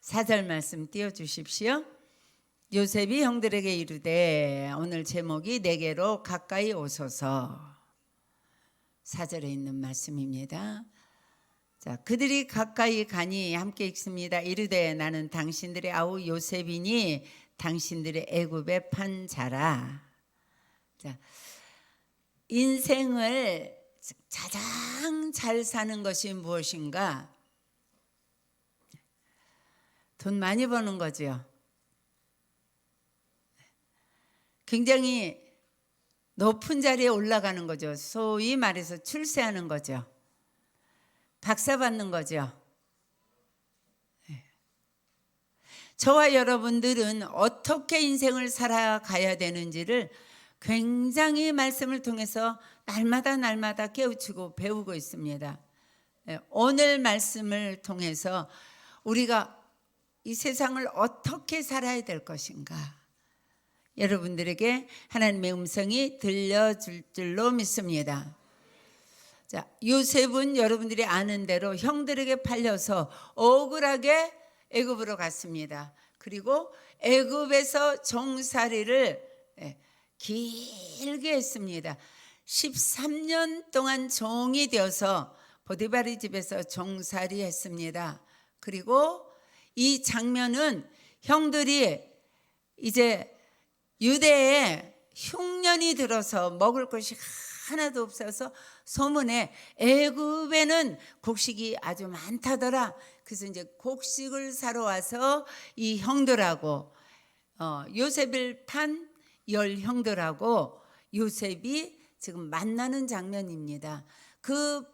4절 말씀 띄워주십시오. 요셉이 형들에게 이르되, 오늘 제목이 내게로 가까이 오소서. 4절에 있는 말씀입니다. 자, 그들이 가까이 가니 함께 읽습니다. 이르되 나는 당신들의 아우 요셉이니 당신들의 애굽에 판 자라. 자, 인생을 가장 잘 사는 것이 무엇인가? 돈 많이 버는 거죠. 굉장히 높은 자리에 올라가는 거죠. 소위 말해서 출세하는 거죠. 박사 받는 거죠. 저와 여러분들은 어떻게 인생을 살아가야 되는지를 굉장히 말씀을 통해서 날마다 깨우치고 배우고 있습니다. 오늘 말씀을 통해서 우리가 이 세상을 어떻게 살아야 될 것인가, 여러분들에게 하나님의 음성이 들려줄 줄로 믿습니다. 자, 요셉은 여러분들이 아는 대로 형들에게 팔려서 억울하게 애굽으로 갔습니다. 그리고 애굽에서 종살이를 길게 했습니다. 13년 동안 종이 되어서 보디바리 집에서 종살이 했습니다. 그리고 이 장면은 형들이 이제 유대에 흉년이 들어서 먹을 것이 하나도 없어서 소문에 애굽에는 곡식이 아주 많다더라. 그래서 이제 곡식을 사러 와서 이 형들하고 요셉을 판 10형들하고 요셉이 지금 만나는 장면입니다. 그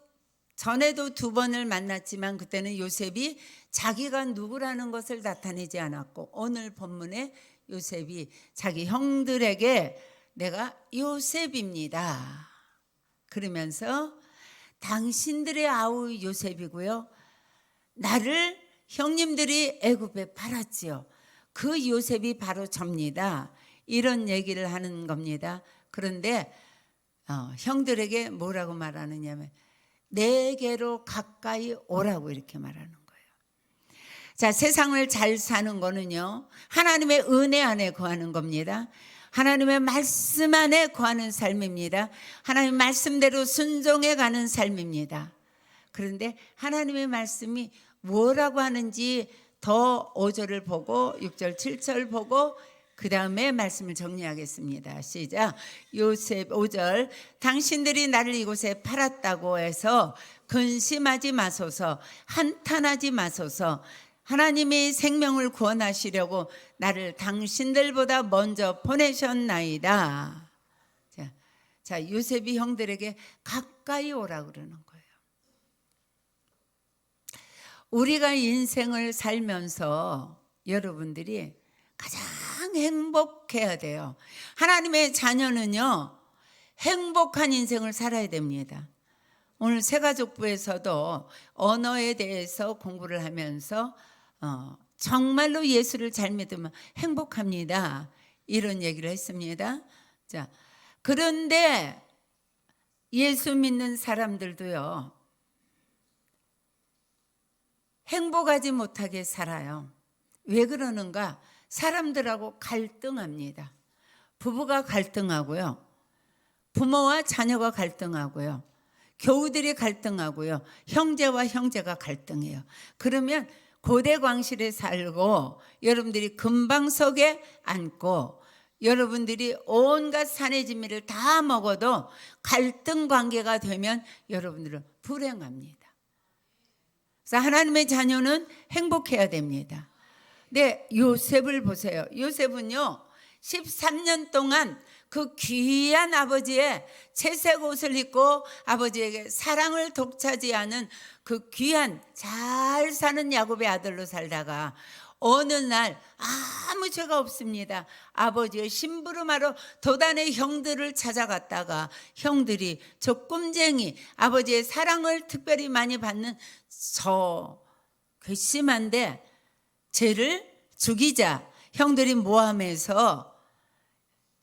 전에도 2번을 만났지만 그때는 요셉이 자기가 누구라는 것을 나타내지 않았고, 오늘 본문에 요셉이 자기 형들에게 내가 요셉입니다 그러면서 당신들의 아우 요셉이고요, 나를 형님들이 애굽에 팔았지요. 그 요셉이 바로 접니다. 이런 얘기를 하는 겁니다. 그런데 형들에게 뭐라고 말하느냐면 내게로 가까이 오라고 이렇게 말하는 거예요. 자, 세상을 잘 사는 거는요, 하나님의 은혜 안에 거하는 겁니다. 하나님의 말씀 안에 거하는 삶입니다. 하나님 말씀대로 순종해 가는 삶입니다. 그런데 하나님의 말씀이 뭐라고 하는지 더 5절을 보고 6절 7절 보고 그 다음에 말씀을 정리하겠습니다. 시작. 요셉 5절, 당신들이 나를 이곳에 팔았다고 해서 근심하지 마소서, 한탄하지 마소서. 하나님이 생명을 구원하시려고 나를 당신들보다 먼저 보내셨나이다. 자, 요셉이 형들에게 가까이 오라 그러는 거예요. 우리가 인생을 살면서 여러분들이 가장 행복해야 돼요. 하나님의 자녀는요, 행복한 인생을 살아야 됩니다. 오늘 새가족부에서도 언어에 대해서 공부를 하면서 정말로 예수를 잘 믿으면 행복합니다, 이런 얘기를 했습니다. 자, 그런데 예수 믿는 사람들도요, 행복하지 못하게 살아요. 왜 그러는가? 사람들하고 갈등합니다. 부부가 갈등하고요, 부모와 자녀가 갈등하고요, 교우들이 갈등하고요, 형제와 형제가 갈등해요. 그러면 고대광실에 살고 여러분들이 금방석에 앉고 여러분들이 온갖 산의 진미를 다 먹어도 갈등 관계가 되면 여러분들은 불행합니다. 그래서 하나님의 자녀는 행복해야 됩니다. 네, 요셉을 보세요. 요셉은요, 13년 동안 그 귀한 아버지의 채색 옷을 입고 아버지에게 사랑을 독차지하는 그 귀한 잘 사는 야곱의 아들로 살다가 어느 날 아무 죄가 없습니다. 아버지의 심부름하러 도단의 형들을 찾아갔다가 형들이 저 꼼쟁이, 아버지의 사랑을 특별히 많이 받는 저 괘씸한데 쟤를 죽이자, 형들이 모함해서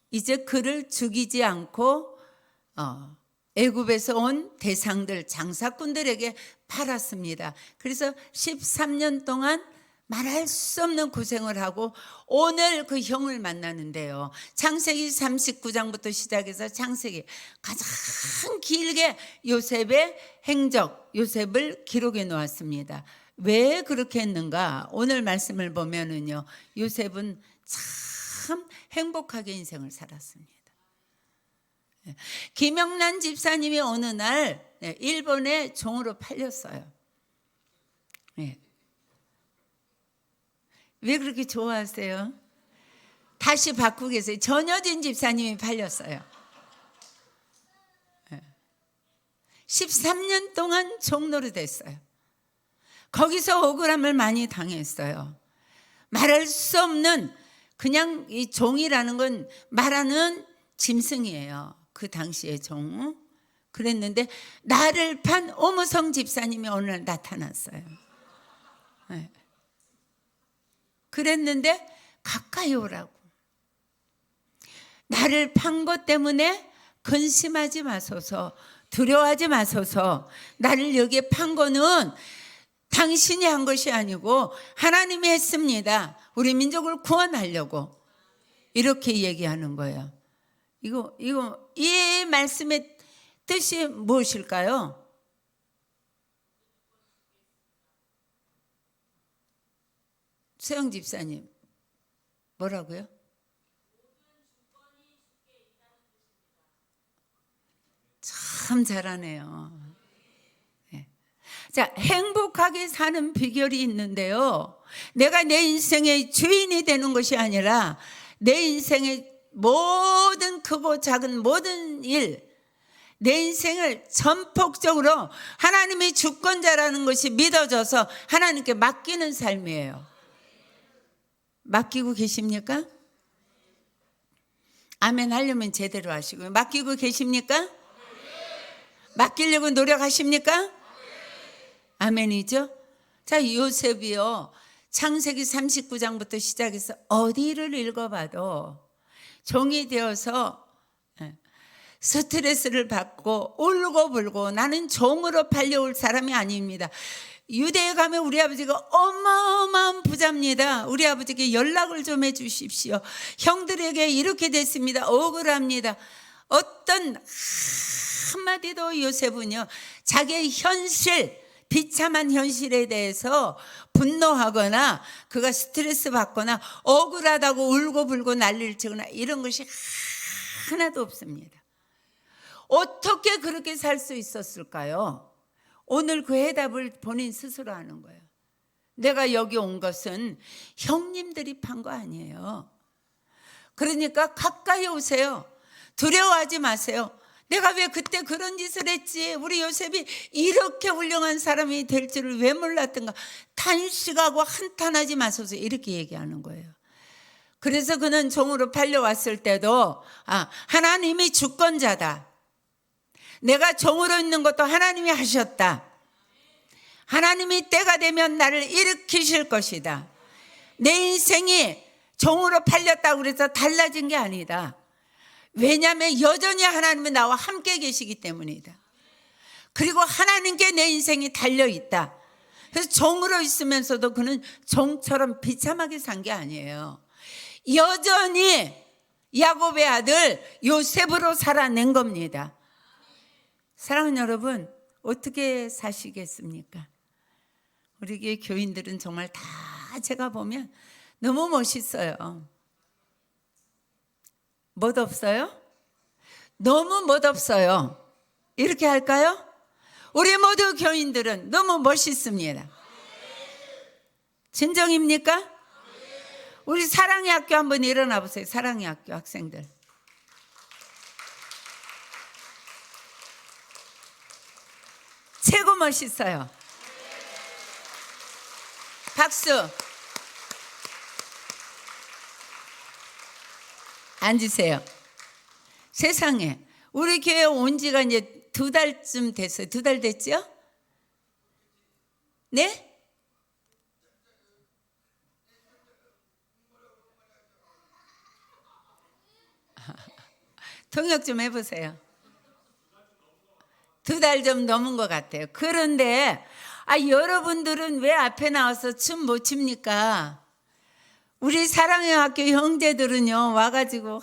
이제 그를 죽이지 않고 애굽에서 온 대상들, 장사꾼들에게 팔았습니다. 그래서 13년 동안 말할 수 없는 고생을 하고 오늘 그 형을 만나는데요. 창세기 39장부터 시작해서 창세기 가장 길게 요셉의 행적, 요셉을 기록해 놓았습니다. 왜 그렇게 했는가? 오늘 말씀을 보면은요, 요셉은 참 행복하게 인생을 살았습니다. 김영란 집사님이 어느 날 일본에 종으로 팔렸어요. 왜 그렇게 좋아하세요? 다시 바꾸고 계세요. 전여진 집사님이 팔렸어요. 13년 동안 종로로 됐어요. 거기서 억울함을 많이 당했어요. 말할 수 없는, 그냥 이 종이라는 건 말하는 짐승이에요. 그 당시의 종. 그랬는데 나를 판 오무성 집사님이 어느 날 나타났어요. 그랬는데 가까이 오라고. 나를 판 것 때문에 근심하지 마소서, 두려워하지 마소서. 나를 여기에 판 거는 당신이 한 것이 아니고 하나님이 했습니다. 우리 민족을 구원하려고. 이렇게 얘기하는 거예요. 이 말씀의 뜻이 무엇일까요? 소영 집사님, 뭐라고요? 참 잘하네요. 네. 자, 행복하게 사는 비결이 있는데요. 내가 내 인생의 주인이 되는 것이 아니라 내 인생의 모든 크고 작은 모든 일, 내 인생을 전폭적으로 하나님이 주권자라는 것이 믿어져서 하나님께 맡기는 삶이에요. 맡기고 계십니까? 아멘 하려면 제대로 하시고요. 맡기고 계십니까? 맡기려고 노력하십니까? 아멘이죠? 자, 요셉이요, 창세기 39장부터 시작해서 어디를 읽어봐도 종이 되어서 스트레스를 받고 울고불고, 나는 종으로 팔려올 사람이 아닙니다. 유대에 가면 우리 아버지가 어마어마한 부자입니다. 우리 아버지께 연락을 좀 해주십시오. 형들에게 이렇게 됐습니다. 억울합니다. 어떤 한마디도 요셉은요, 자기의 현실, 비참한 현실에 대해서 분노하거나 그가 스트레스 받거나 억울하다고 울고불고 난리를 치거나 이런 것이 하나도 없습니다. 어떻게 그렇게 살 수 있었을까요? 오늘 그 해답을 본인 스스로 하는 거예요. 내가 여기 온 것은 형님들이 판 거 아니에요. 그러니까 가까이 오세요. 두려워하지 마세요. 내가 왜 그때 그런 짓을 했지? 우리 요셉이 이렇게 훌륭한 사람이 될 줄을 왜 몰랐던가? 탄식하고 한탄하지 마소서, 이렇게 얘기하는 거예요. 그래서 그는 종으로 팔려왔을 때도 하나님이 주권자다. 내가 종으로 있는 것도 하나님이 하셨다. 하나님이 때가 되면 나를 일으키실 것이다. 내 인생이 종으로 팔렸다고 그래서 달라진 게 아니다. 왜냐하면 여전히 하나님은 나와 함께 계시기 때문이다. 그리고 하나님께 내 인생이 달려있다. 그래서 종으로 있으면서도 그는 종처럼 비참하게 산 게 아니에요. 여전히 야곱의 아들 요셉으로 살아낸 겁니다. 사랑하는 여러분, 어떻게 사시겠습니까? 우리 교회 교인들은 정말 다 제가 보면 너무 멋있어요. 멋없어요? 너무 멋없어요. 이렇게 할까요? 우리 모두 교인들은 너무 멋있습니다. 진정입니까? 우리 사랑의 학교 한번 일어나 보세요. 사랑의 학교 학생들. 최고 멋있어요. 박수. 앉으세요. 세상에, 우리 교회 온 지가 이제 2달쯤 됐어요. 2달 됐죠? 네? 통역 좀 해보세요. 2달 좀 넘은 것 같아요. 그런데 여러분들은 왜 앞에 나와서 춤 못 춥니까? 우리 사랑의 학교 형제들은요 와가지고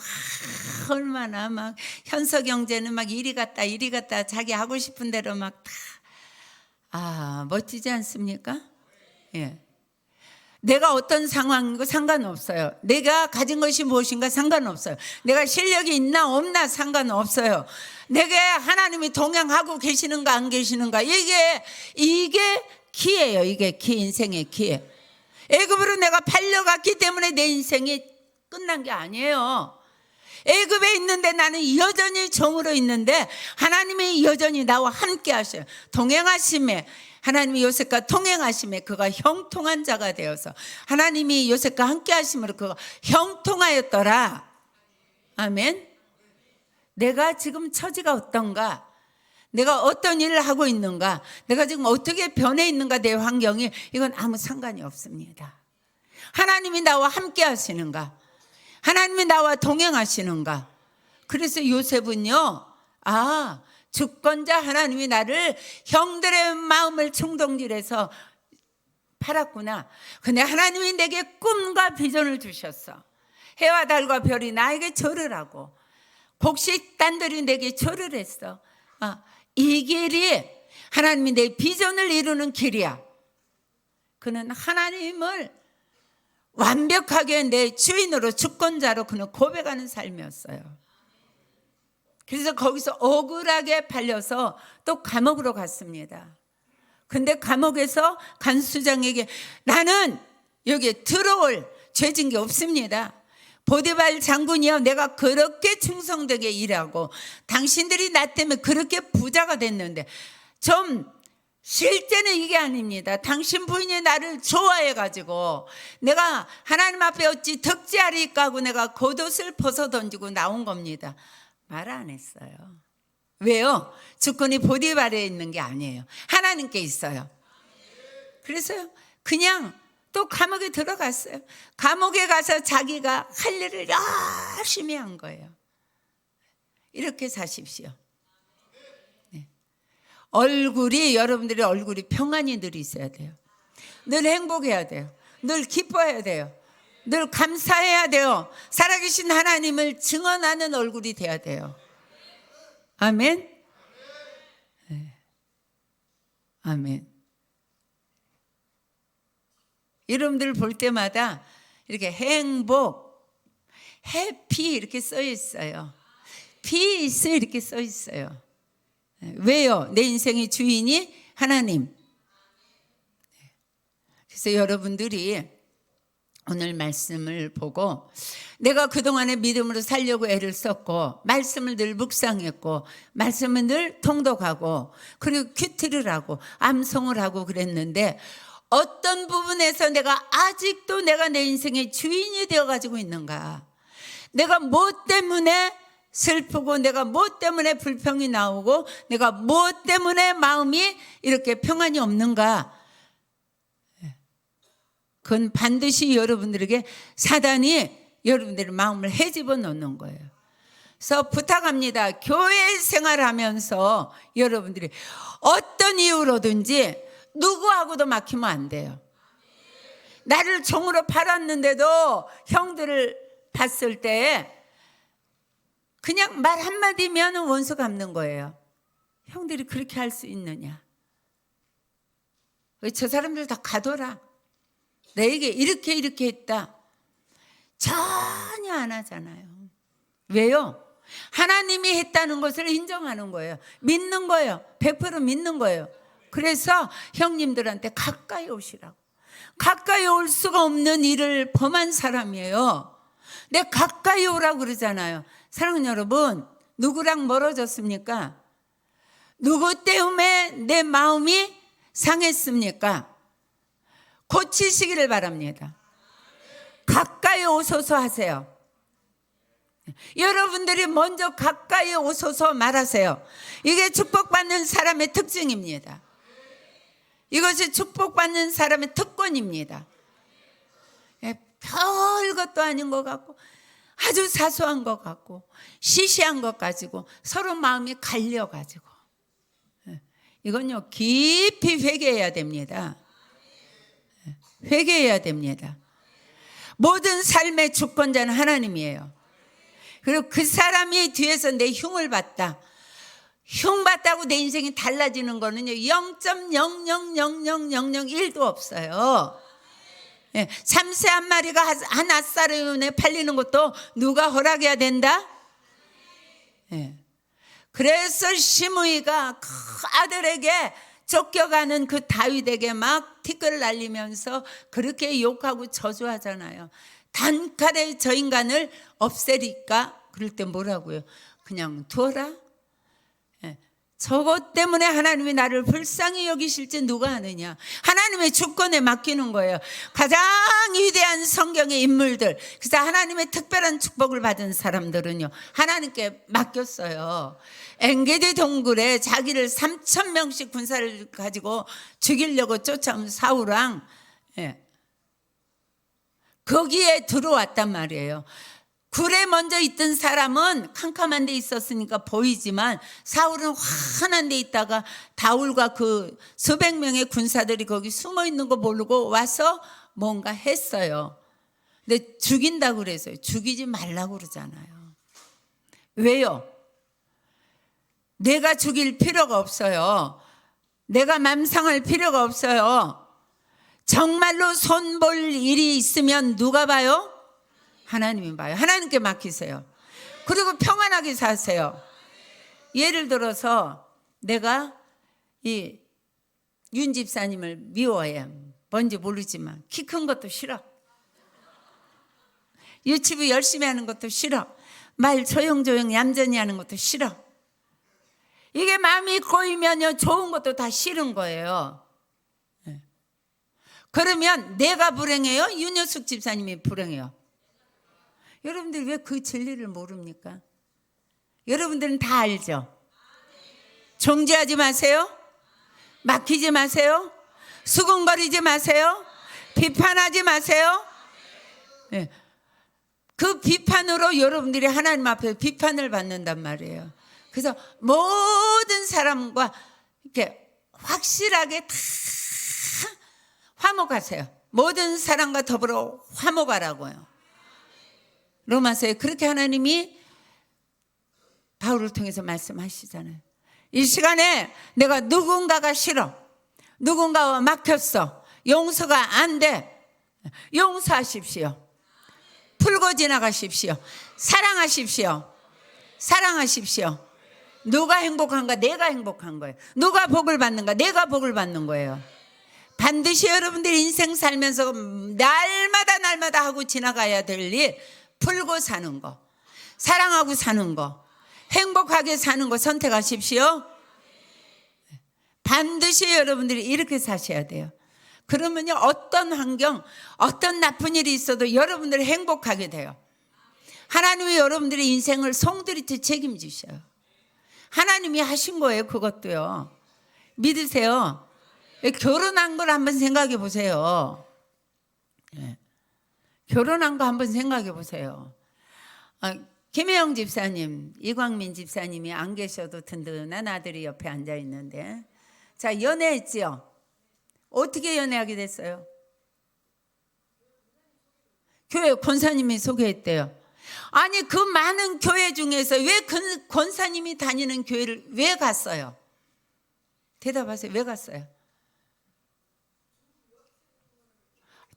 얼마나 막 현석 형제는 막 이리 갔다 자기 하고 싶은 대로 막 다 멋지지 않습니까? 예. 내가 어떤 상황이고 상관없어요. 내가 가진 것이 무엇인가 상관없어요. 내가 실력이 있나 없나 상관없어요. 내게 하나님이 동행하고 계시는가 안 계시는가 이게 키예요. 이게 키, 인생의 키. 애굽으로 내가 팔려갔기 때문에 내 인생이 끝난 게 아니에요. 애굽에 있는데 나는 여전히 종으로 있는데 하나님이 여전히 나와 함께 하셔요. 동행하심에 하나님이 요셉과 통행하심에 그가 형통한 자가 되어서 하나님이 요셉과 함께 하심으로 그가 형통하였더라. 아멘. 내가 지금 처지가 어떤가, 내가 어떤 일을 하고 있는가, 내가 지금 어떻게 변해 있는가, 내 환경이, 이건 아무 상관이 없습니다. 하나님이 나와 함께 하시는가, 하나님이 나와 동행하시는가. 그래서 요셉은요 주권자 하나님이 나를 형들의 마음을 충동질해서 팔았구나. 근데 하나님이 내게 꿈과 비전을 주셨어. 해와 달과 별이 나에게 절을 하고 곡식단들이 내게 절을 했어. 이 길이 하나님이 내 비전을 이루는 길이야. 그는 하나님을 완벽하게 내 주인으로 주권자로 그는 고백하는 삶이었어요. 그래서 거기서 억울하게 팔려서 또 감옥으로 갔습니다. 근데 감옥에서 간수장에게 나는 여기에 들어올 죄진 게 없습니다. 보디발 장군이여, 내가 그렇게 충성되게 일하고 당신들이 나 때문에 그렇게 부자가 됐는데 좀 실제는 이게 아닙니다. 당신 부인이 나를 좋아해가지고 내가 하나님 앞에 어찌 덕지하리까 하고 내가 겉옷을 벗어 던지고 나온 겁니다. 말 안 했어요. 왜요? 주권이 보디발에 있는 게 아니에요. 하나님께 있어요. 그래서 그냥 또 감옥에 들어갔어요. 감옥에 가서 자기가 할 일을 열심히 한 거예요. 이렇게 사십시오. 네. 여러분들의 얼굴이 평안히 늘 있어야 돼요. 늘 행복해야 돼요. 늘 기뻐해야 돼요. 늘 감사해야 돼요. 살아계신 하나님을 증언하는 얼굴이 돼야 돼요. 아멘. 네. 아멘. 여러분들 볼 때마다 이렇게 행복, 해피 이렇게 써 있어요. 피스 이렇게 써 있어요. 왜요? 내 인생의 주인이 하나님. 그래서 여러분들이 오늘 말씀을 보고 내가 그동안에 믿음으로 살려고 애를 썼고 말씀을 늘 묵상했고 말씀을 늘 통독하고 그리고 큐티를 하고 암송을 하고 그랬는데 어떤 부분에서 내가 아직도 내가 내 인생의 주인이 되어가지고 있는가, 내가 뭐 때문에 슬프고 내가 뭐 때문에 불평이 나오고 내가 뭐 때문에 마음이 이렇게 평안이 없는가, 그건 반드시 여러분들에게 사단이 여러분들의 마음을 헤집어 놓는 거예요. 그래서 부탁합니다. 교회 생활하면서 여러분들이 어떤 이유로든지 누구하고도 막히면 안 돼요. 나를 종으로 팔았는데도 형들을 봤을 때 그냥 말 한마디면 원수 갚는 거예요. 형들이 그렇게 할 수 있느냐. 저 사람들 다 가둬라. 내게 이렇게 했다. 전혀 안 하잖아요. 왜요? 하나님이 했다는 것을 인정하는 거예요. 믿는 거예요. 100% 믿는 거예요. 그래서 형님들한테 가까이 오시라고. 가까이 올 수가 없는 일을 범한 사람이에요. 내가 가까이 오라고 그러잖아요. 사랑하는 여러분, 누구랑 멀어졌습니까? 누구 때문에 내 마음이 상했습니까? 고치시기를 바랍니다. 가까이 오소서 하세요. 여러분들이 먼저 가까이 오소서 말하세요. 이게 축복받는 사람의 특징입니다. 이것이 축복받는 사람의 특권입니다. 별것도 아닌 것 같고 아주 사소한 것 같고 시시한 것 가지고 서로 마음이 갈려가지고 이건요 깊이 회개해야 됩니다. 회개해야 됩니다. 모든 삶의 주권자는 하나님이에요. 그리고 그 사람이 뒤에서 내 흉을 봤다. 흉 봤다고 내 인생이 달라지는 거는요 0.0000001도 없어요. 참새 한 마리가 한 아사르온에 팔리는 것도 누가 허락해야 된다? 그래서 시므이가 그 아들에게 쫓겨가는 그 다윗에게 막 티끌을 날리면서 그렇게 욕하고 저주하잖아요. 단칼에 저 인간을 없애리까? 그럴 때 뭐라고요? 그냥 두어라. 저것 때문에 하나님이 나를 불쌍히 여기실지 누가 아느냐. 하나님의 주권에 맡기는 거예요. 가장 위대한 성경의 인물들, 그래서 하나님의 특별한 축복을 받은 사람들은요 하나님께 맡겼어요. 엔게디 동굴에 자기를 3,000명씩 군사를 가지고 죽이려고 쫓아온 사울왕, 거기에 들어왔단 말이에요. 굴에 먼저 있던 사람은 캄캄한 데 있었으니까 보이지만 사울은 환한 데 있다가 다울과 그 수백 명의 군사들이 거기 숨어 있는 거 모르고 와서 뭔가 했어요. 근데 죽인다고 그래서요. 죽이지 말라고 그러잖아요. 왜요? 내가 죽일 필요가 없어요. 내가 맘상할 필요가 없어요. 정말로 손볼 일이 있으면 누가 봐요? 하나님이 봐요. 하나님께 맡기세요. 그리고 평안하게 사세요. 예를 들어서 내가 이 윤 집사님을 미워해. 뭔지 모르지만 키 큰 것도 싫어. 유치부 열심히 하는 것도 싫어. 말 조용조용 얌전히 하는 것도 싫어. 이게 마음이 꼬이면요 좋은 것도 다 싫은 거예요. 그러면 내가 불행해요? 윤여숙 집사님이 불행해요? 여러분들 왜 그 진리를 모릅니까? 여러분들은 다 알죠? 정죄하지 마세요. 막히지 마세요. 수군거리지 마세요. 비판하지 마세요. 그 비판으로 여러분들이 하나님 앞에 비판을 받는단 말이에요. 그래서 모든 사람과 이렇게 확실하게 다 화목하세요. 모든 사람과 더불어 화목하라고요. 로마서에 그렇게 하나님이 바울을 통해서 말씀하시잖아요. 이 시간에 내가 누군가가 싫어, 누군가와 막혔어, 용서가 안 돼, 용서하십시오. 풀고 지나가십시오. 사랑하십시오. 사랑하십시오. 누가 행복한가? 내가 행복한 거예요. 누가 복을 받는가? 내가 복을 받는 거예요. 반드시 여러분들 인생 살면서 날마다 하고 지나가야 될 일, 풀고 사는 거, 사랑하고 사는 거, 행복하게 사는 거 선택하십시오. 반드시 여러분들이 이렇게 사셔야 돼요. 그러면요 어떤 환경, 어떤 나쁜 일이 있어도 여러분들이 행복하게 돼요. 하나님이 여러분들의 인생을 송두리째 책임지셔요. 하나님이 하신 거예요. 그것도요. 믿으세요. 결혼한 걸 한번 생각해 보세요. 결혼한 거 한번 생각해 보세요. 김혜영 집사님, 이광민 집사님이 안 계셔도 든든한 아들이 옆에 앉아 있는데, 자, 연애했지요? 어떻게 연애하게 됐어요? 교회 권사님이 소개했대요. 아니 그 많은 교회 중에서 왜 그 권사님이 다니는 교회를 왜 갔어요? 대답하세요. 왜 갔어요?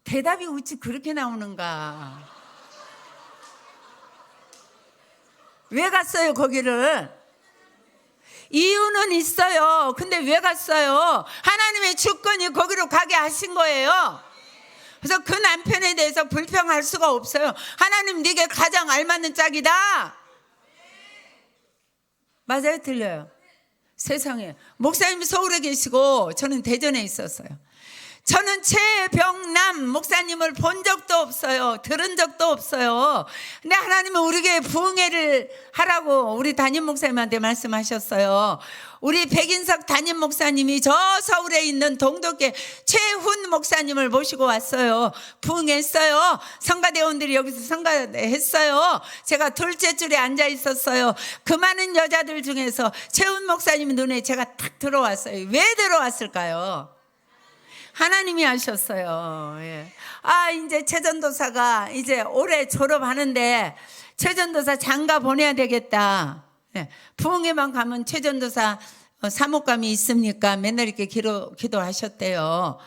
대답이 어찌 그렇게 나오는가? 왜 갔어요 거기를? 이유는 있어요. 근데 왜 갔어요? 하나님의 주권이 거기로 가게 하신 거예요. 그래서 그 남편에 대해서 불평할 수가 없어요. 하나님 네게 가장 알맞는 짝이다. 맞아요? 틀려요? 세상에 목사님이 서울에 계시고 저는 대전에 있었어요. 저는 최병남 목사님을 본 적도 없어요. 들은 적도 없어요. 근데 하나님은 우리 교회 부흥회를 하라고 우리 담임 목사님한테 말씀하셨어요. 우리 백인석 담임 목사님이 저 서울에 있는 동덕교 최훈 목사님을 모시고 왔어요. 부흥했어요. 성가대원들이 여기서 성가했어요. 제가 둘째 줄에 앉아 있었어요. 그 많은 여자들 중에서 최훈 목사님 눈에 제가 탁 들어왔어요. 왜 들어왔을까요? 하나님이 하셨어요. 예. 이제 최전도사가 이제 올해 졸업하는데 최전도사 장가 보내야 되겠다. 예. 부흥회만 가면 최전도사 사목감이 있습니까? 맨날 이렇게 기도하셨대요.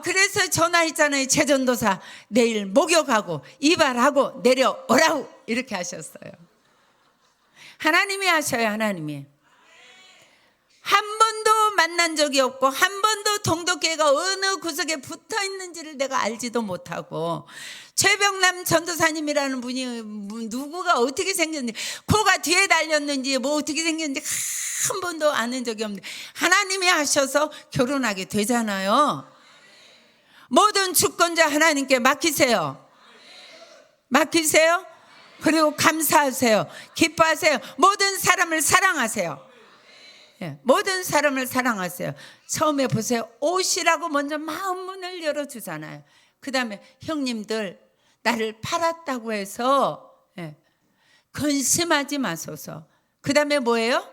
그래서 전화했잖아요. 최전도사 내일 목욕하고 이발하고 내려오라고 이렇게 하셨어요. 하나님이 하셔요. 하나님이. 한 번도 만난 적이 없고 한 번도 동덕교회가 어느 구석에 붙어 있는지를 내가 알지도 못하고 최병남 전도사님이라는 분이 누구가 어떻게 생겼는지 코가 뒤에 달렸는지 뭐 어떻게 생겼는지 한 번도 아는 적이 없는데 하나님이 하셔서 결혼하게 되잖아요. 모든 주권자 하나님께 맡기세요. 맡기세요. 그리고 감사하세요. 기뻐하세요. 모든 사람을 사랑하세요. 예, 모든 사람을 사랑하세요. 처음에 보세요. 옷이라고 먼저 마음 문을 열어주잖아요. 그 다음에 형님들 나를 팔았다고 해서 근심하지 마소서. 그 다음에 뭐예요?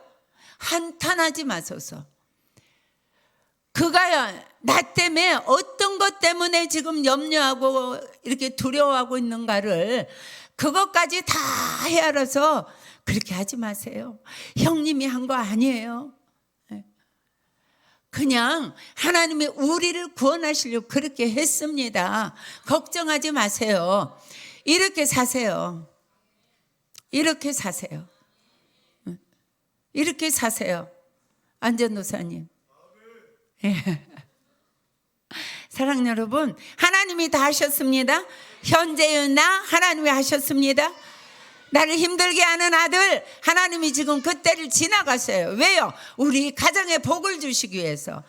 한탄하지 마소서. 그가 나 때문에 어떤 것 때문에 지금 염려하고 이렇게 두려워하고 있는가를 그것까지 다 헤아려서 그렇게 하지 마세요. 형님이 한 거 아니에요. 그냥 하나님이 우리를 구원하시려고 그렇게 했습니다. 걱정하지 마세요. 이렇게 사세요. 이렇게 사세요. 이렇게 사세요. 안전도사님. 예. 사랑 여러분, 하나님이 다 하셨습니다. 현재의 나 하나님이 하셨습니다. 나를 힘들게 하는 아들 하나님이 지금 그때를 지나갔어요. 왜요? 우리 가정에 복을 주시기 위해서.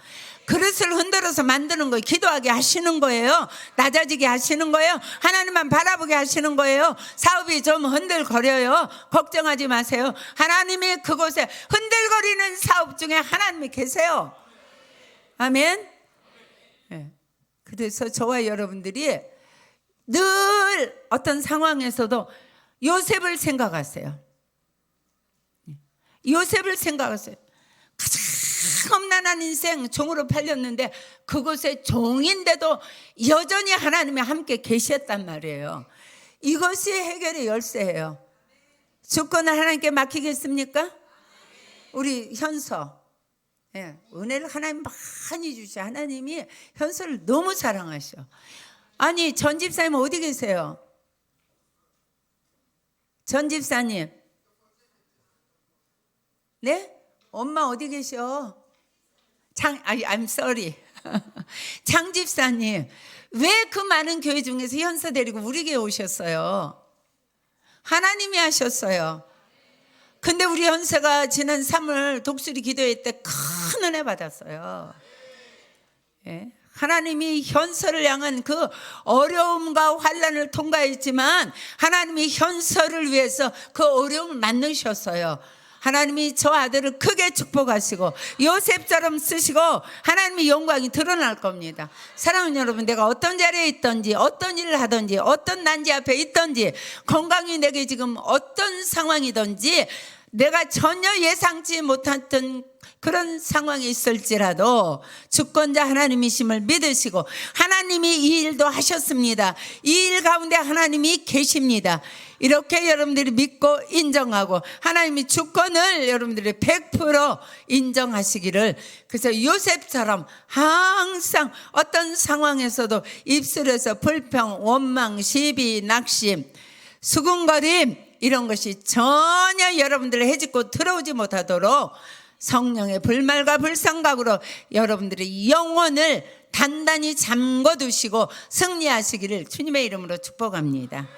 그릇을 흔들어서 만드는 거예요. 기도하게 하시는 거예요. 낮아지게 하시는 거예요. 하나님만 바라보게 하시는 거예요. 사업이 좀 흔들거려요. 걱정하지 마세요. 하나님이 그곳에 흔들거리는 사업 중에 하나님이 계세요. 아멘. 네. 그래서 저와 여러분들이 늘 어떤 상황에서도 요셉을 생각하세요. 요셉을 생각하세요. 가장 험난한 인생 종으로 팔렸는데 그곳에 종인데도 여전히 하나님이 함께 계셨단 말이에요. 이것이 해결의 열쇠예요. 주권을 하나님께 맡기겠습니까? 우리 현서 은혜를 하나님 많이 주셔. 하나님이 현서를 너무 사랑하셔. 아니 전 집사님 어디 계세요? 전 집사님. 네? 엄마 어디 계셔? I'm sorry. 장 집사님. 왜 그 많은 교회 중에서 현서 데리고 우리 교회 오셨어요? 하나님이 하셨어요. 근데 우리 현서가 지난 3월 독수리 기도회 때 큰 은혜 받았어요. 예. 하나님이 현서를 향한 그 어려움과 환난을 통과했지만 하나님이 현서를 위해서 그 어려움을 만드셨어요. 하나님이 저 아들을 크게 축복하시고 요셉처럼 쓰시고 하나님의 영광이 드러날 겁니다. 사랑하는 여러분, 내가 어떤 자리에 있든지 어떤 일을 하든지 어떤 난지 앞에 있든지 건강이 내게 지금 어떤 상황이든지 내가 전혀 예상치 못했던 그런 상황이 있을지라도 주권자 하나님이심을 믿으시고 하나님이 이 일도 하셨습니다. 이 일 가운데 하나님이 계십니다. 이렇게 여러분들이 믿고 인정하고 하나님이 주권을 여러분들이 100% 인정하시기를, 그래서 요셉처럼 항상 어떤 상황에서도 입술에서 불평, 원망, 시비, 낙심, 수군거림 이런 것이 전혀 여러분들을 해집고 들어오지 못하도록 성령의 불말과 불성각으로 여러분들의 영혼을 단단히 잠궈두시고 승리하시기를 주님의 이름으로 축복합니다.